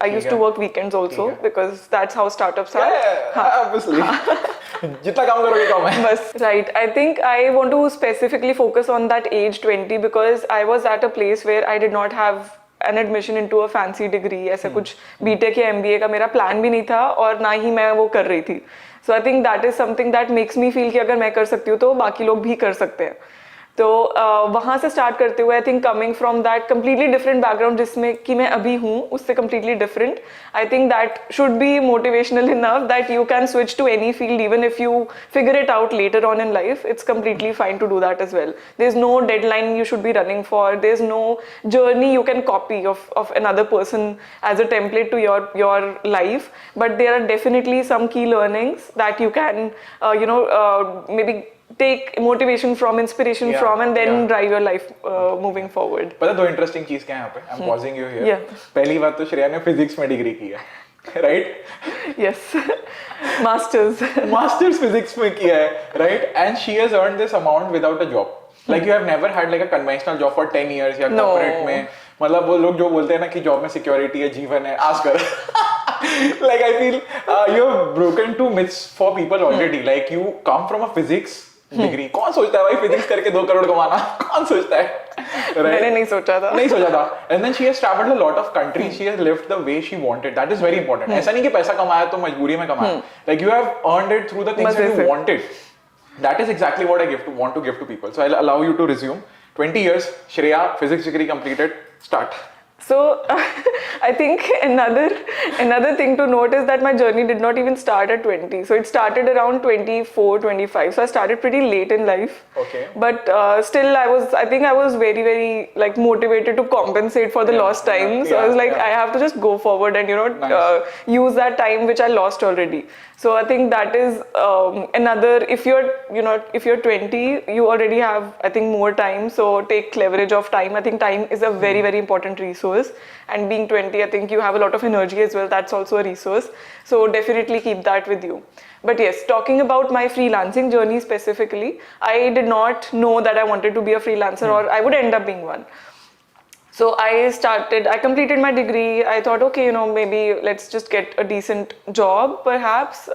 I used to work weekends also because that's how startups are. Obviously. जितना काम करोगे कम है. बस right. I think I want to specifically focus on that age 20 because I was at a place where I did not have an admission into a fancy degree. ऐसा कुछ BTech या MBA का मेरा plan भी नहीं था और ना ही मैं वो कर रही थी. So I think that is something that makes me feel कि अगर मैं कर सकती हूँ तो बाकी लोग भी कर सकते हैं. तो वहाँ से स्टार्ट करते हुए I think coming from that completely different background जिसमें कि मैं अभी हूँ उससे completely different I think that should be motivational enough that you can switch to any field even if you figure it out later on in life it's completely fine to do that as well there is no deadline you should be running for there's no journey you can copy of another person as a template to your life but there are definitely some key learnings that you can maybe take motivation from, inspiration from, and then drive your life moving forward. पता दो interesting चीज क्या है यहाँ पे? I'm pausing you here. पहली बात तो श्रेया ने फिजिक्स में डिग्री की है, right? Yes. Masters फिजिक्स में किया है, right? And she has earned this amount without a job. Like you have never had like a conventional job for 10 years या corporate में. मतलब वो लोग जो बोलते हैं ना कि जॉब में सिक्योरिटी है, जीवन है, आज कर. Like I feel you have broken two myths for people already. Like you come from a physics degree. कौन सोचता है भाई फिजिक्स करके 2 करोड़ कमाना? कौन सोचता है? मैंने नहीं सोचा था. And then she has traveled a lot of countries. She has lived the way she wanted. That is very important. ऐसा नहीं कि पैसा कमाया तो मजबूरी में कमाया. Like you have earned it through the things that you wanted. That is exactly what I want to give to people. So I'll allow you to resume. 20 years, Shreya, physics degree completed. Start. So I think another thing to note is that my journey did not even start at 20. So it started around 24, 25. So I started pretty late in life. Okay. But still I think I was very, very like motivated to compensate for the lost time. So I was like, I have to just go forward and use that time which I lost already. So I think that is another, if you're 20, you already have, I think, more time. So take leverage of time. I think time is a very, very important resource. And being 20, I think you have a lot of energy as well. That's also a resource. So definitely keep that with you. But yes, talking about my freelancing journey specifically, I did not know that I wanted to be a freelancer or I would end up being one. So I completed my degree. I thought, okay, maybe let's just get a decent job, perhaps.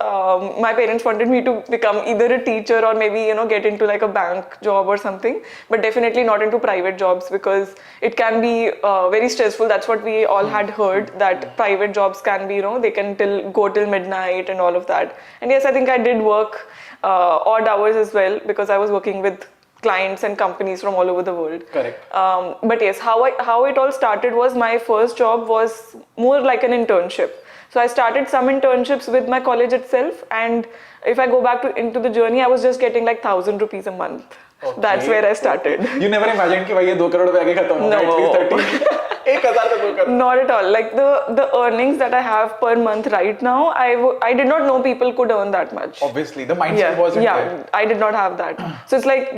My parents wanted me to become either a teacher or maybe, get into like a bank job or something, but definitely not into private jobs because it can be very stressful. That's what we all had heard, that private jobs can be, they can go till midnight and all of that. And yes, I think I did work odd hours as well because I was working with clients and companies from all over the world. Correct. But yes, how it all started was my first job was more like an internship. So I started some internships with my college itself, and if I go back into the journey, I was just getting like 1,000 rupees a month. Okay. That's where I started. You never imagined कि भाई ये 2 करोड़ रुपए आगे खत्म होगा? No. At least 30. 1,000 का 2 crore. Not at all. Like the earnings that I have per month right now, I did not know people could earn that much. Obviously, the mindset wasn't there. Yeah, I did not have that. So it's like,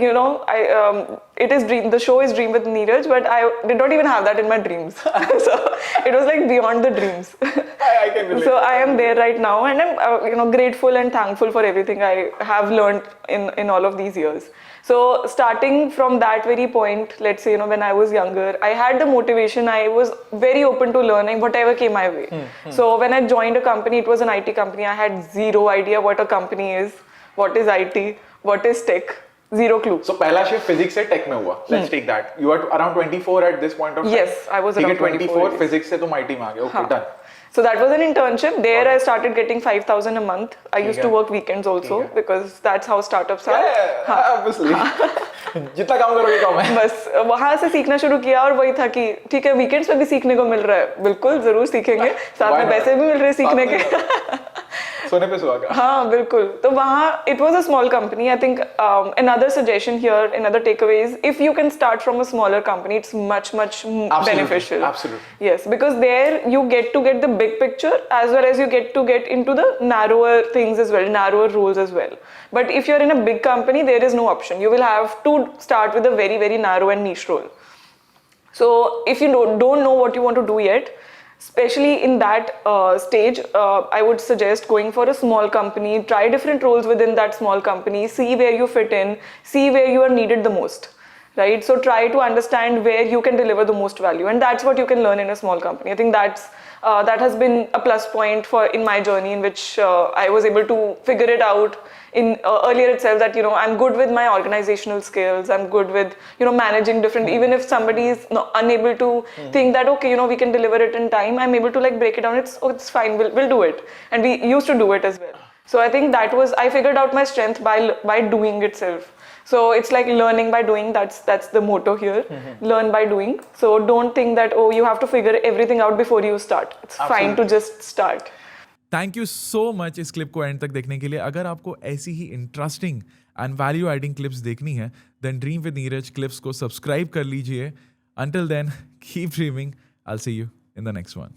it is dream. The show is Dream with Neeraj, but I did not even have that in my dreams. So it was like beyond the dreams. I can relate. So I am there right now, and I'm grateful and thankful for everything I have learned in all of these years. So starting from that very point, let's say, when I was younger, I had the motivation. I was very open to learning whatever came my way. So when I joined a company, it was an IT company. I had zero idea what a company is, what is IT, what is tech. Zero clue. So पहला shift physics से tech में हुआ. Let's take that. You are around 24 at this point of time. Yes, I was around 24. Physics से तुम IT में आ गए. Okay, done. So that was an internship. There I started getting 5,000 a month. I used to work weekends also because that's how startups are. Obviously. जितना काम करोगे कम है. बस वहाँ से सीखना शुरू किया और वही था कि ठीक है वीकेंड्स पे भी सीखने को मिल रहा है. बिल्कुल जरूर सीखेंगे. साथ में पैसे भी मिल रहे हैं सीखने के. सोने पे सुहागा. हाँ बिल्कुल. तो वहाँ it was a small company. I think another suggestion here, another takeaway is if you can start from a smaller company, it's much beneficial. Absolutely. Yes, because there you get to get the big picture as well as you get to get into the narrower things as well, narrower rules as well. But if you're in a big company, there is no option. You will have to start with a very, very narrow and niche role. So if you don't know what you want to do yet, especially in that stage, I would suggest going for a small company, try different roles within that small company, see where you fit in, see where you are needed the most. Right? So try to understand where you can deliver the most value, and that's what you can learn in a small company. I think that's that has been a plus point for in my journey, in which I was able to figure it out in earlier itself, that I'm good with my organizational skills, I'm good with managing different, even if somebody is unable to think that okay we can deliver it in time, I'm able to like break it down. It's fine, we'll do it, and we used to do it as well. So I think that was, I figured out my strength by doing itself. So it's like learning by doing. That's the motto here. Learn by doing. So don't think that you have to figure everything out before you start. It's fine to just start. Thank you so much इस clip को end तक देखने के लिए. अगर आपको ऐसी ही interesting and value adding clips देखनी है then dream with Neeraj clips को सब्सक्राइब कर लीजिए. Until then keep dreaming. I will see you in the next one.